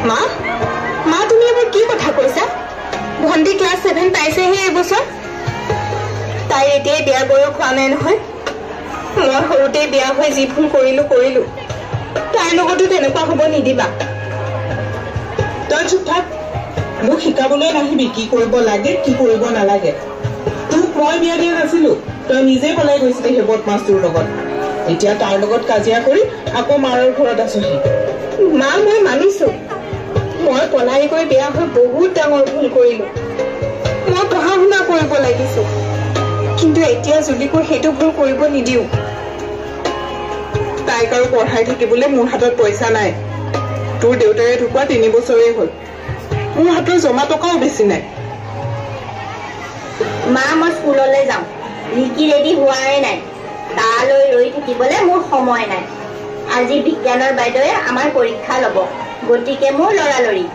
মা মা তুমি এবাৰ কি কথা কৈছা? ভণ্টি ক্লাছ 7 পাইছেহে এবছৰ। তাইৰ এতিয়াই বিয়াৰ বয়স হোৱা নাই নহয়। মই সৰুতে বিয়া হৈ যি ভুল কৰিলো তাইৰ লগতো তেনেকুৱা হ'ব নিদিবা। তই চুপ থাক। মোক শিকাবলৈ নাহিবি কি কৰিব লাগে কি কৰিব নালাগে। তোক মই বিয়া দিয়া নাছিলো, তই নিজে পলাই গৈছিলি সেই বদমাছটোৰ লগত। এতিয়া তাৰ লগত কাজিয়া কৰি আকৌ মাৰৰ ঘৰত আছোহি। মা মই মানিছো মই পলাই গৈ বিয়া হৈ বহুত ডাঙৰ ভুল কৰিলো। মই পঢ়া শুনা কৰিব লাগিছো, কিন্তু এতিয়া জুলিকো সেইটো ভুল কৰিব নিদিও। তাইক আৰু পঢ়াই থাকিবলৈ মোৰ হাতত পইচা নাই। তোৰ দেউতাৰে ঢুকুৱা 3 বছৰেই হ'ল। মোৰ হাতৰ জমা টকাও বেছি নাই। মা মই স্কুললৈ যাওঁ। ৰিকি ৰেডি হোৱাই নাই। তালৈ ৰৈ থাকিবলৈ মোৰ সময় নাই। আজি বিজ্ঞানৰ বাইদেৱে আমাৰ পৰীক্ষা ল'ব, গতিকে মোৰ লৰালৰি।